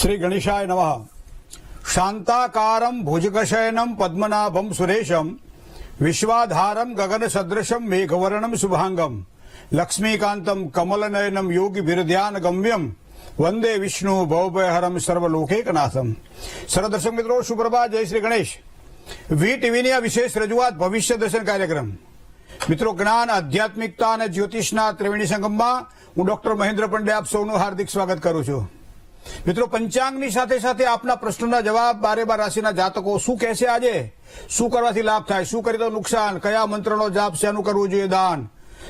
श्री गणेशाय नमः। शांताकारं भुजगशयनं पद्मनाभं सुरेशं विश्वाधारं गगनसदृशं मेघवर्णं शुभांगं लक्ष्मीकांतं कमलनयनं योगिभिर्ध्यानगम्यं वंदे विष्णु भवभयहरं सर्वलोकैकनाथं। सर्वदर्शक मित्रों सुप्रभात, जय श्री गणेश। वी टीवी ની આ વિશેષ રજૂઆત ભવિષ્ય દર્શન કાર્યક્રમ। મિત્રો, જ્ઞાન, આધ્યાત્મિકતા અને જ્યોતિષના ત્રિવેણી સંગમમાં હું ડોક્ટર મહેન્દ્ર પંડ્યા આપ સૌનું હાર્દિક સ્વાગત કરું છું। મિત્રો, પંચાંગની સાથે સાથે આપના પ્રશ્નોના જવાબ 12 રાશિના જાતકો શું કહેશે, આજે શું કરવાથી લાભ થાય, શું કરી તો નુકસાન, કયા મંત્રનો જાપ, શેનું કરવું જોઈએ દાન,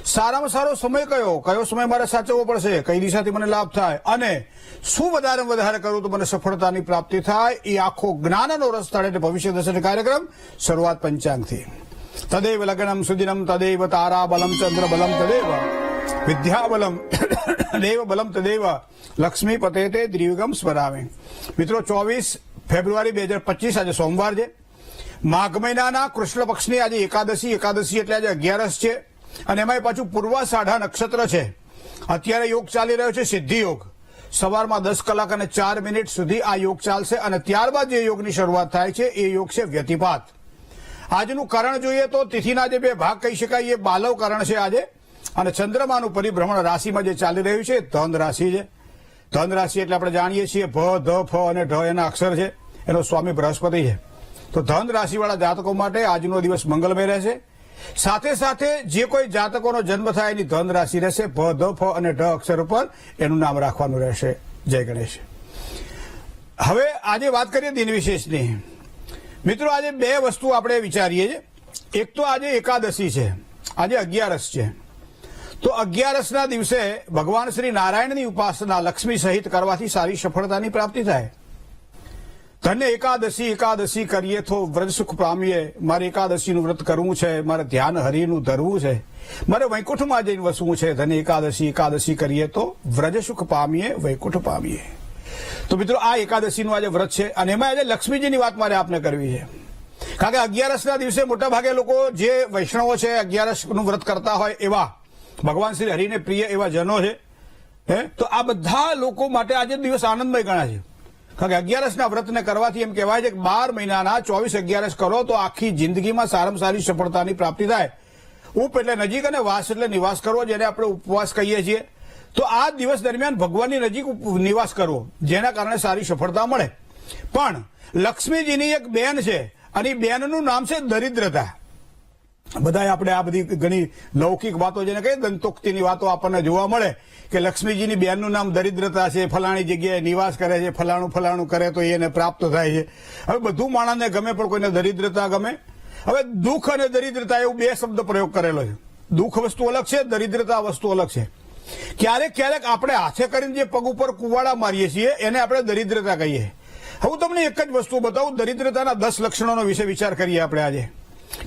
સારામાં સારો સમય કયો સમય મારે સાચવવો પડશે, કઈ દિશાથી મને લાભ થાય અને શું વધારે કરું તો મને સફળતાની પ્રાપ્તિ થાય, એ આખો જ્ઞાનનો રસ થાય એટલે ભવિષ્ય દર્શન કાર્યક્રમ શરૂઆત પંચાંગથી। તદેવ લગ્નમ સુદિનમ તદેવ તારા બલમ ચંદ્ર બલમ તદેવ વિદ્યા બલમ દેવ બલમ તદેવ લક્ષ્મી પતે તે દ્રિયુગમ સ્મરામે। મિત્રો, 24 ફેબ્રુઆરી 2025 આજે સોમવાર છે। માઘ મહિનાના કૃષ્ણ પક્ષની આજે એકાદશી એટલે આજે 11 છે અને એમાં પાછું પૂર્વાષાઢા નક્ષત્ર છે। અત્યારે યોગ ચાલી રહ્યો છે સિદ્ધિ યોગ। સવારમાં 10 કલાક અને 4 મિનિટ સુધી આ યોગ ચાલશે અને ત્યારબાદ જે યોગની શરૂઆત થાય છે એ યોગ છે વ્યતિપાત। આજનું કારણ જોઈએ તો તિથિના જે બે ભાગ કહી શકાય એ બાલવ કારણ છે આજે, અને ચંદ્રમાનું પરિભ્રમણ રાશિમાં જે ચાલી રહ્યું છે ધન રાશિ છે। ધન રાશિ એટલે આપણે જાણીએ છીએ ભ, ધ, ફ અને ઢ એના અક્ષર છે, એનો સ્વામી બૃહસ્પતિ છે। તો ધન રાશિવાળા જાતકો માટે આજનો દિવસ મંગલમય રહેશે। સાથે સાથે જે કોઈ જાતકોનો જન્મ થાય એની ધન રાશિ રહેશે ભ, ધ, ફ અને ઢ અક્ષર ઉપર એનું નામ રાખવાનું રહેશે। જય ગણેશ। હવે આજે વાત કરીએ દિન વિશેષની। મિત્રો, આજે બે વસ્તુ આપણે વિચારીએ છીએ। એક તો આજે એકાદશી છે, આજે 11 છે। તો 11ના દિવસે ભગવાન શ્રી નારાયણની ઉપાસના લક્ષ્મી સહિત કરવાથી સારી સફળતાની પ્રાપ્તિ થાય। ધન્ય એકાદશી કરીએ તો વ્રજ સુખ પામીએ। મારે એકાદશીનું વ્રત કરવું છે, મારે ધ્યાન હરિનું ધરવું છે, મારે વૈકુંઠમાં જઈને વસવું છે। ધન્ય એકાદશી કરીએ તો વ્રજ સુખ પામીએ, વૈકુંઠ પામીએ। તો મિત્રો, આ એકાદશીનું આજે વ્રત છે અને એમાં આજે લક્ષ્મીજીની વાત મારે આપને કરવી છે। કારણ કે 11ના દિવસે મોટાભાગે લોકો જે વૈષ્ણવો છે 11નું વ્રત કરતા હોય એવા ભગવાન શ્રી હરિને પ્રિય એવા જનો છે, તો આ બધા લોકો માટે આજે દિવસ આનંદમય ગણાય છે। કારણ કે 11ના વ્રતને કરવાથી એમ કહેવાય છે કે 12 મહિનાના 24-11 કરો તો આખી જિંદગીમાં સારામાં સારી સફળતાની પ્રાપ્તિ થાય। ઉપ એટલે નજીક અને વાસ એટલે નિવાસ કરવો, જેને આપણે ઉપવાસ કહીએ છીએ। તો આ દિવસ દરમિયાન ભગવાનની નજીક નિવાસ કરવો, જેના કારણે સારી સફળતા મળે। પણ લક્ષ્મીજીની એક બેન છે અને એ બેનનું નામ છે દરિદ્રતા। બધા આપણે આ બધી ઘણી લૌકિક વાતો જેને કહીએ દંતોક્તિની વાતો આપણને જોવા મળે કે લક્ષ્મીજીની બેનનું નામ દરિદ્રતા છે, ફલાણી જગ્યાએ નિવાસ કરે છે, ફલાણું કરે તો એને પ્રાપ્ત થાય છે। હવે બધું માણસને ગમે પણ કોઈને દરિદ્રતા ગમે। હવે દુઃખ અને દરિદ્રતા એવું બે શબ્દ પ્રયોગ કરેલો છે। દુઃખ વસ્તુ અલગ છે, દરિદ્રતા વસ્તુ અલગ છે। ક્યારેક આપણે હાથે કરીને જે પગ ઉપર કુવાડા મારીએ છીએ એને આપણે દરિદ્રતા કહીએ। હું તમને એક જ વસ્તુ બતાવું, દરિદ્રતાના 10 લક્ષણોનો વિશે વિચાર કરીએ આપણે આજે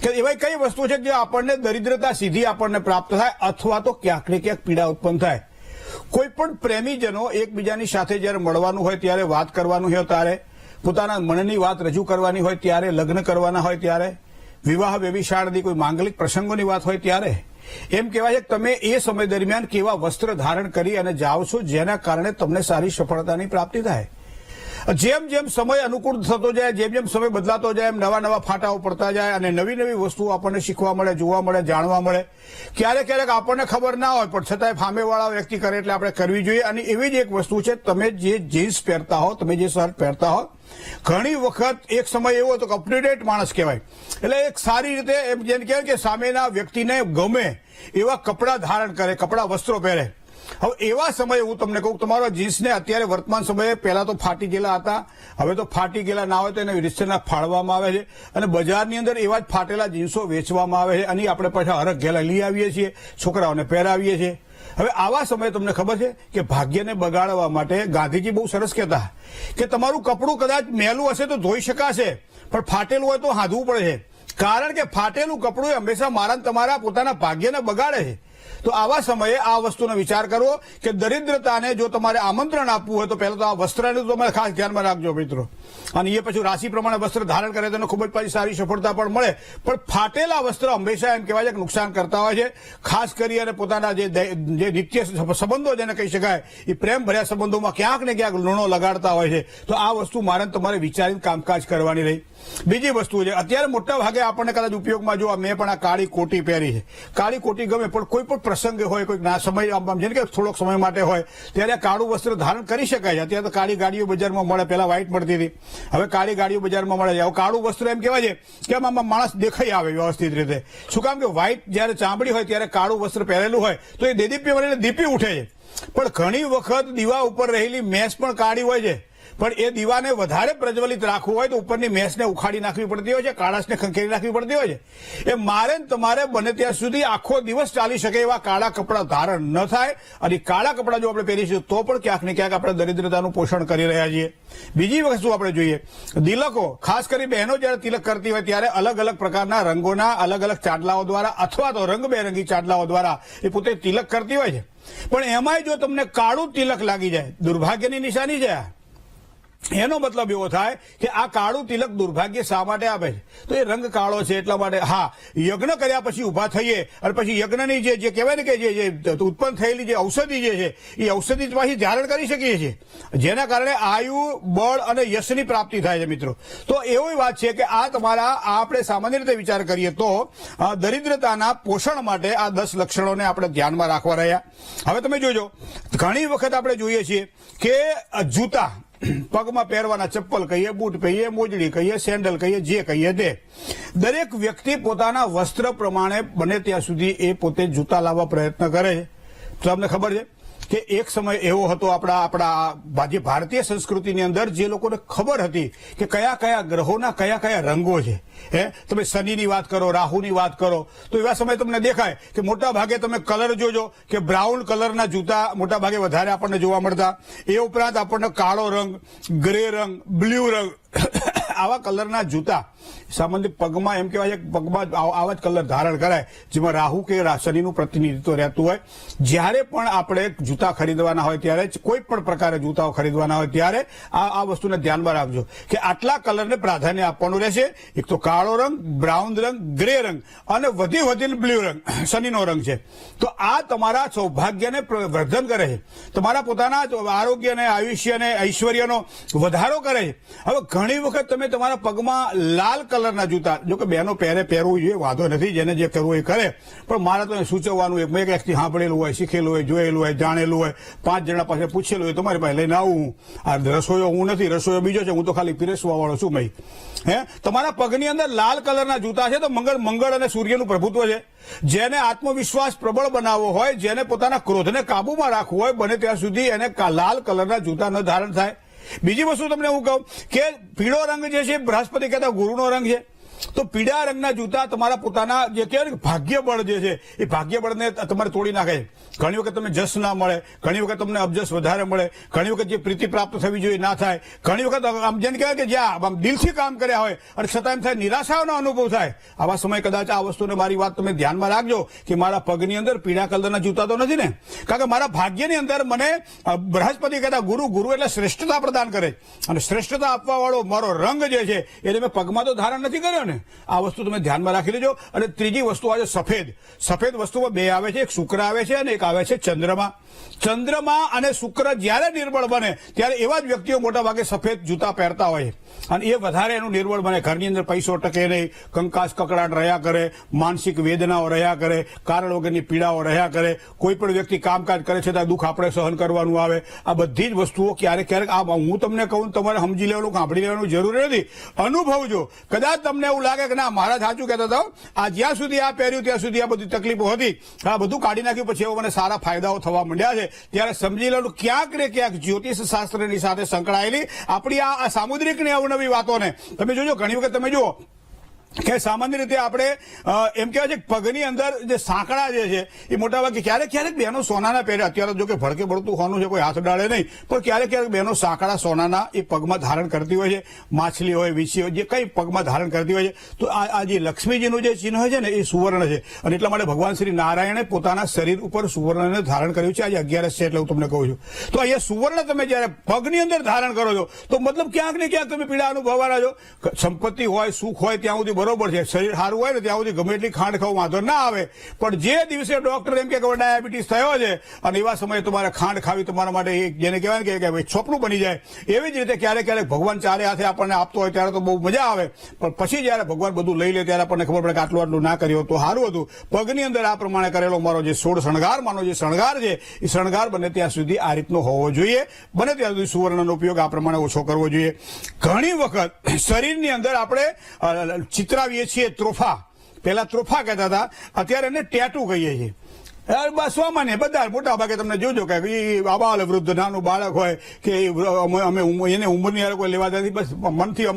કે એવા કઈ વસ્તુ છે જે આપણને દરિદ્રતા સીધી આપણને પ્રાપ્ત થાય અથવા તો ક્યાંક ને ક્યાંક પીડા ઉત્પન્ન થાય। કોઈ પણ પ્રેમીજનો એકબીજાની સાથે જ્યારે મળવાનું હોય ત્યારે વાત કરવાનું હોય, ત્યારે પોતાના મનની વાત રજૂ કરવાની હોય, ત્યારે લગ્ન કરવાના હોય, ત્યારે વિવાહ વ્યભિચારની કોઈ માંગલિક પ્રસંગોની વાત હોય, ત્યારે એમ કહેવાય છે કે તમે એ સમય દરમિયાન કેવા વસ્ત્ર ધારણ કરી અને જાઓ છો જેના કારણે તમને સારી સફળતાની પ્રાપ્તિ થાય। જેમ જેમ સમય અનુકૂળ થતો જાય, જેમ સમય બદલાતો જાય એમ નવા ફાટાઓ પડતા જાય અને નવી વસ્તુઓ આપણને શીખવા મળે, જોવા મળે, જાણવા મળે। ક્યારેક આપણને ખબર ના હોય પણ છતાંય સામેવાળા વ્યક્તિ કરે એટલે આપણે કરવી જોઈએ। અને એવી જ એક વસ્તુ છે, તમે જે જીન્સ પહેરતા હો, તમે જે શર્ટ પહેરતા હો, ઘણી વખત એક સમય એવો હતો કે અપટુડેટ માણસ કહેવાય, એટલે એક સારી રીતે એમ જેમ કહેવાય કે સામેના વ્યક્તિને ગમે એવા કપડાં ધારણ કરે, કપડાં વસ્ત્રો પહેરે। હવે એવા સમયે હું તમને કહું, તમારા જીન્સને અત્યારે વર્તમાન સમયે પહેલા તો ફાટી ગયેલા હતા, હવે તો ફાટી ગયેલા ના હોય તો એને રીતસરના ફાળવામાં આવે છે અને બજારની અંદર એવા જ ફાટેલા જીન્સો વેચવામાં આવે છે અને આપણે પાછા હરખ ઘેલા લઈ આવીએ છીએ, છોકરાઓને પહેરાવીએ છીએ। હવે આવા સમયે તમને ખબર છે કે ભાગ્યને બગાડવા માટે ગાંધીજી બહુ સરસ કહેતા કે તમારું કપડું કદાચ મેલું હશે તો ધોઈ શકાશે, પણ ફાટેલું હોય તો હાંધવું પડે છે। કારણ કે ફાટેલું કપડું હંમેશા મારા તમારા પોતાના ભાગ્યને બગાડે છે। તો આવા સમયે આ વસ્તુનો વિચાર કરવો કે દરિદ્રતાને જો તમારે આમંત્રણ આપવું હોય તો પહેલા તો આ વસ્ત્રનું તમારે ખાસ ધ્યાનમાં રાખજો મિત્રો. અને એ પછી રાશિ પ્રમાણે વસ્ત્ર ધારણ કરે તો ખૂબ જ પછી સારી સફળતા પણ મળે. પણ ફાટેલા વસ્ત્ર હંમેશા એમ કહેવાય છે કે નુકસાન કરતા હોય છે. ખાસ કરી અને પોતાના જે નિત્ય સંબંધો જેને કહી શકાય એ પ્રેમ ભર્યા સંબંધોમાં ક્યાંક ને ક્યાંક લૂણો લગાડતા હોય છે. તો આ વસ્તુ મારે તમારે વિચારીને કામકાજ કરવાની રહી. બીજી વસ્તુ છે, અત્યારે મોટા ભાગે આપણને કદાચ ઉપયોગમાં જો મેં પણ આ કાળી કોટી પહેરી છે. કાળી કોટી ગમે, પણ કોઈ પણ પ્રસંગ હોય, કોઈ ના સમય જેને કે થોડોક સમય માટે હોય ત્યારે કાળું વસ્ત્ર ધારણ કરી શકાય છે. અત્યારે તો કાળી ગાડીઓ બજારમાં મળે, પહેલા વ્હાઈટ મળતી હતી, હવે કાળી ગાડીઓ બજારમાં મળે છે. હવે કાળું વસ્ત્ર એમ કહેવાય છે કે આમાં માણસ દેખાઈ આવે વ્યવસ્થિત રીતે. શું કામ કે વ્હાઈટ જયારે ચામડી હોય ત્યારે કાળું વસ્ત્ર પહેરેલું હોય તો એ દેદીપ્ય દીપી ઉઠે છે. પણ ઘણી વખત દીવા ઉપર રહેલી મેસ પણ કાળી હોય છે. પણ એ દીવાને વધારે પ્રજ્વલિત રાખવું હોય તો ઉપરની મેસને ઉખાડી નાખવી પડતી હોય છે, કાળાશને ખંખેરી નાખવી પડતી હોય છે. એ મારે તમારે બને ત્યાં સુધી આખો દિવસ ચાલી શકે એવા કાળા કપડાં ધારણ ન થાય. અને કાળા કપડાં જો આપણે પહેરીશું તો પણ ક્યાંક ને ક્યાંક આપણે દરિદ્રતાનું પોષણ કરી રહ્યા છીએ. બીજી વસ્તુ આપણે જોઈએ, તિલકો, ખાસ કરી બહેનો જયારે તિલક કરતી હોય ત્યારે અલગ અલગ પ્રકારના રંગોના અલગ અલગ ચાંદલાઓ દ્વારા અથવા તો રંગબેરંગી ચાંદલાઓ દ્વારા એ પોતે તિલક કરતી હોય છે. પણ એમાંય જો તમને કાળું તિલક લાગી જાય, દુર્ભાગ્યની નિશાની છે. એનો મતલબ એવો થાય કે આ કાળું તિલક દુર્ભાગ્ય શા માટે આપે છે? તો એ રંગ કાળો છે એટલા માટે. હા, યજ્ઞ કર્યા પછી ઉભા થઈએ અને પછી યજ્ઞની જે કહેવાય ને કે જે ઉત્પન્ન થયેલી જે ઔષધિ જે છે એ ઔષધિ પાછી ધારણ કરી શકીએ છીએ, જેના કારણે આયુ, બળ અને યશની પ્રાપ્તિ થાય છે મિત્રો. તો એવી વાત છે કે આ તમારા આપણે સામાન્ય રીતે વિચાર કરીએ તો દરિદ્રતાના પોષણ માટે આ 10 લક્ષણોને આપણે ધ્યાનમાં રાખવા રહ્યા. હવે તમે જોજો, ઘણી વખત આપણે જોઈએ છીએ કે જૂતા, પગમાં પહેરવાના ચપ્પલ કહીએ, બૂટ કહીએ, મોજડી કહીએ, સેન્ડલ કહીએ, જે કહીએ તે, દરેક વ્યક્તિ પોતાના વસ્ત્ર પ્રમાણે બને ત્યાં સુધી એ પોતે જૂતા લાવવા પ્રયત્ન કરે છે. તમને ખબર છે કે એક સમય એવો હતો આપણા જે ભારતીય સંસ્કૃતિની અંદર જે લોકોને ખબર હતી કે કયા કયા ગ્રહોના કયા કયા રંગો છે. તમે શનિની વાત કરો, રાહુની વાત કરો, તો એવા સમય તમને દેખાય કે મોટા ભાગે તમે કલર જોજો કે બ્રાઉન કલરના જૂતા મોટા ભાગે વધારે આપણને જોવા મળતા. એ ઉપરાંત આપણને કાળો રંગ, ગ્રે રંગ, બ્લુ રંગ આવા કલરના જૂતા સામાન્ય પગમાં એમ કહેવાય છે પગમાં આવા જ કલર ધારણ કરાય, જેમાં રાહુ કે શનિનું પ્રતિનિધિત્વ રહેતું હોય. જ્યારે પણ આપણે જૂતા ખરીદવાના હોય ત્યારે, કોઈ પણ પ્રકારે જૂતાઓ ખરીદવાના હોય ત્યારે આ વસ્તુને ધ્યાનમાં રાખજો કે આટલા કલરને પ્રાધાન્ય આપવાનું રહેશે. એક તો કાળો રંગ, બ્રાઉન રંગ, ગ્રે રંગ અને વધીને બ્લુ રંગ શનિનો રંગ છે. તો આ તમારા સૌભાગ્યને વર્ધન કરે છે, તમારા પોતાના આરોગ્યને, આયુષ્યને, ઐશ્વર્યનો વધારો કરે છે. હવે ઘણી વખત તમે તમારા પગમાં લાલ કલરના જૂતા, જો કે બહેનો પહેરવું જોઈએ, વાંધો નથી, જેને જે કરવું એ કરે, પણ મારે તો સૂચવવાનું એક મેં ક્યાંકથી સાંભળેલું હોય, શીખેલું હોય, જોયેલું હોય, જાણેલું હોય, 5 જણા પાસે પૂછેલું હોય, તમારી પાસે લઈને આવું. આ રસોઈયો હું નથી, રસોઈયો બીજો છે, હું તો ખાલી પીરસવા વાળો છું. ભાઈ તમારા પગની અંદર લાલ કલરના જૂતા છે તો મંગળ અને સૂર્યનું પ્રભુત્વ છે. જેને આત્મવિશ્વાસ પ્રબળ બનાવવો હોય, જેને પોતાના ક્રોધને કાબુમાં રાખવો હોય, બને ત્યાં સુધી એને લાલ કલરના જૂતા ન ધારણ થાય. બીજી વસ્તુ તમને હું કહું કે પીળો રંગ જે છે બૃહસ્પતિ કહેતા ગુરુનો રંગ છે. તો પીળા રંગના જૂતા તમારા પોતાના જે કહેવાય ને ભાગ્યબળ જે છે એ ભાગ્યબળને તમારે તોડી નાખે છે. ઘણી વખત તમને જસ ના મળે, ઘણી વખત તમને અબજસ વધારે મળે, ઘણી વખત જે પ્રીતિ પ્રાપ્ત થવી જોઈએ ના થાય, ઘણી વખત આમ જેને કહેવાય કે જ્યાં દિલથી કામ કર્યા હોય અને છતાં એમ થાય નિરાશાનો અનુભવ થાય. આવા સમય કદાચ આ વસ્તુને મારી વાત તમે ધ્યાનમાં રાખજો કે મારા પગની અંદર પીળા કલરના જૂતા તો નથી ને, કારણ કે મારા ભાગ્યની અંદર મને બૃહસ્પતિ કહેતા ગુરુ એટલે શ્રેષ્ઠતા પ્રદાન કરે, અને શ્રેષ્ઠતા આપવા વાળો મારો રંગ જે છે એને મેં પગમાં તો ધારણ નથી કર્યો ને. આ વસ્તુ તમે ધ્યાનમાં રાખી લેજો. અને ત્રીજી વસ્તુ આવે સફેદ વસ્તુમાં 2 આવે છે, એક શુક્ર આવે છે અને એક આવે છે ચંદ્રમા. ચંદ્રમા અને શુક્ર જ્યારે નિર્બળ બને ત્યારે એવા જ વ્યક્તિઓ મોટા ભાગે સફેદ જૂતા પહેરતા હોય અને એ વધારે એનું નિર્બળ બને. ઘરની અંદર પૈસો ટકે નહીં, કંકાસ કકડાટ રહ્યા કરે, માનસિક વેદનાઓ રહ્યા કરે, કારણ વગરની પીડાઓ રહ્યા કરે, કોઈ પણ વ્યક્તિ કામકાજ કરે છે ત્યાં દુઃખ આપણે સહન કરવાનું આવે. આ બધી જ વસ્તુઓ ક્યારેક હું તમને કહું તમારે સમજી લેવાનું, સાંભળી લેવાનું જરૂરી નથી, અનુભવજો. કદાચ તમને એવું લાગે કે ના મારા સાચું કહેતા હતા, આ જ્યાં સુધી આ પહેર્યું ત્યાં સુધી આ બધી તકલીફો હતી, આ બધું કાઢી નાખ્યું પછી એવો મને સારા ફાયદાઓ થવા માંડ્યા છે, ત્યારે સમજી લેવાનું ક્યાંક ને ક્યાંક જ્યોતિષ શાસ્ત્રની સાથે સંકળાયેલી આપણી આ સામુદ્રિકની અવનવી વાતોને તમે જોજો. ઘણી વખત તમે જુઓ કે સામાન્ય રીતે આપણે એમ કહેવાય છે કે પગની અંદર જે સાંકડા જે છે એ મોટાભાગે ક્યારેક બહેનો સોનાના પહેરે. અત્યારે જો કે ભડકે ભળતું હોવાનું છે, કોઈ હાથ ડાળે નહીં, પણ ક્યારેક બહેનો સાંકડા સોનાના એ પગમાં ધારણ કરતી હોય છે. માછલી હોય, વીછી હોય, જે કંઈ પગમાં ધારણ કરતી હોય છે. તો આ જે લક્ષ્મીજીનું જે ચિહ્ન છે ને એ સુવર્ણ છે, અને એટલા માટે ભગવાન શ્રી નારાયણે પોતાના શરીર ઉપર સુવર્ણને ધારણ કર્યું છે. આજે 11 છે એટલે હું તમને કહું છું. તો અહીંયા સુવર્ણ તમે જયારે પગની અંદર ધારણ કરો છો તો મતલબ ક્યાંક ને ક્યાંક તમે પીડા અનુભવવાના છો. સંપત્તિ હોય, સુખ હોય, ત્યાં સુધી બરોબર છે, શરીર સારું હોય ને ત્યાં સુધી ગમે એટલી ખાંડ ખાવ વાંધો ના આવે. પણ જે દિવસે ડોક્ટર એમ કે ડાયાબિટીસ થયો છે અને એવા સમયે તમારે ખાંડ ખાવી તમારા માટે જેને કહેવાય ને કે ભાઈ સ્વપ્ન બની જાય, એવી જ રીતે ક્યારેક ભગવાન ચારે હાથે આપણને આપતો હોય ત્યારે તો બહુ મજા આવે, પણ પછી જયારે ભગવાન બધું લઈ લે ત્યારે આપણને ખબર પડે કે આટલું ના કર્યું તો સારું હતું. પગની અંદર આ પ્રમાણે કરેલો મારો જે 16 શણગારમાંનો જે શણગાર છે એ શણગાર બને ત્યાં સુધી આ રીતનો હોવો જોઈએ. બને ત્યાં સુધી સુવર્ણનો ઉપયોગ આ પ્રમાણે ઓછો કરવો જોઈએ. ઘણી વખત શરીરની અંદર આપણે ચિતરાવીએ છીએ ત્રોફા. પહેલા ત્રોફા કહેતા હતા, અત્યારે એને ટેટુ કહીએ છીએ. સામાન્ય બધા મોટા ભાગે તમને જોજો કે આબાલ વૃદ્ધ નાનું બાળક હોય કે અમે એને ઉંમરની યાર કોઈ લેવા નથી, બસ મનથી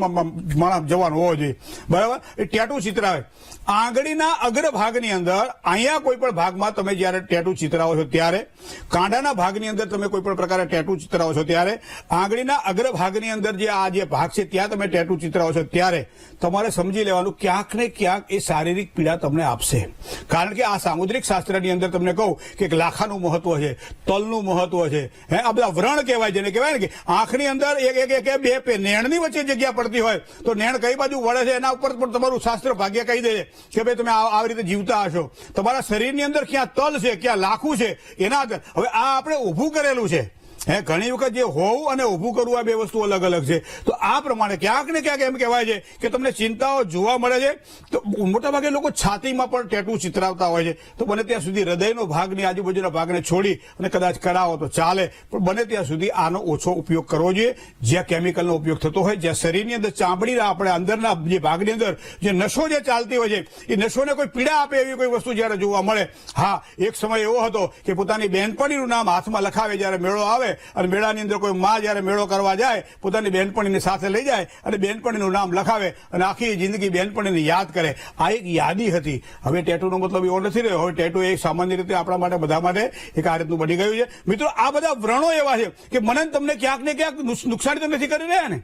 માણસ જવાન હોવો જોઈએ, બરાબર. એ ટેટુ ચિતરાવે આંગળીના અગ્રભાગની અંદર. અહીંયા કોઈ પણ ભાગમાં તમે જયારે ટેટુ ચિતરાવો છો ત્યારે, કાંડાના ભાગની અંદર તમે કોઈ પણ પ્રકારે ટેટુ ચિતરાવો છો ત્યારે, આંગળીના અગ્રભાગની અંદર જે આ જે ભાગ છે ત્યાં તમે ટેટુ ચિતરાવો છો ત્યારે તમારે સમજી લેવાનું ક્યાંક ને ક્યાંક એ શારીરિક પીડા તમને આપશે. કારણ કે આ સામુદ્રિક શાસ્ત્રની અંદર તમને કહું કે લાખાનું મહત્વ છે, તલનું મહત્વ છે, આ બધા વ્રણ કહેવાય, જેને કહેવાય ને કે આંખની અંદર એક બે નેણની વચ્ચે જગ્યા પડતી હોય તો નેણ કઈ બાજુ વળે છે એના ઉપર પણ તમારું શાસ્ત્ર ભાગ્ય કહી દે છે કે ભાઈ તમે આવી રીતે જીવતા હશો. તમારા શરીરની અંદર ક્યાં તલ છે, ક્યાં લાખું છે, એના અંદર હવે આ આપણે ઊભું કરેલું છે. ઘણી વખત જે હોવું અને ઊભું કરવું આ બે વસ્તુ અલગ અલગ છે. તો આ પ્રમાણે ક્યાંક ને ક્યાંક એમ કહેવાય છે કે તમને ચિંતાઓ જોવા મળે છે. તો મોટાભાગે લોકો છાતીમાં પણ ટેટુ ચિતરાવતા હોય છે. તો બને ત્યાં સુધી હૃદયનો ભાગની આજુબાજુના ભાગને છોડી અને કદાચ કરાવો તો ચાલે, પણ બને ત્યાં સુધી આનો ઓછો ઉપયોગ કરવો જોઈએ. જ્યાં કેમિકલનો ઉપયોગ થતો હોય, જ્યાં શરીરની અંદર ચામડીના આપણે અંદરના જે ભાગની અંદર જે નસો જે ચાલતી હોય છે એ નસોને કોઈ પીડા આપે એવી કોઈ વસ્તુ જયારે જોવા મળે. હા, એક સમય એવો હતો કે પોતાની બહેનપણીનું નામ હાથમાં લખાવે જયારે મેળો આવે, અને મેળાની અંદર કોઈ માં જયારે મેળો કરવા જાય પોતાની બહેનપણીને સાથે લઈ જાય અને બહેનપણીનું નામ લખાવે અને આખી જિંદગી બહેનપણીને યાદ કરે. આ એક યાદી હતી. હવે ટેટુનો મતલબ એવો નથી રહ્યો. હવે ટેટુ એક સામાન્ય રીતે આપણા માટે બધા માટે એક આ રીતનું બની ગયું છે. મિત્રો, આ બધા વ્રણો એવા છે કે મને તમને ક્યાંક ને ક્યાંક નુકસાન તો નથી કરી રહ્યા ને.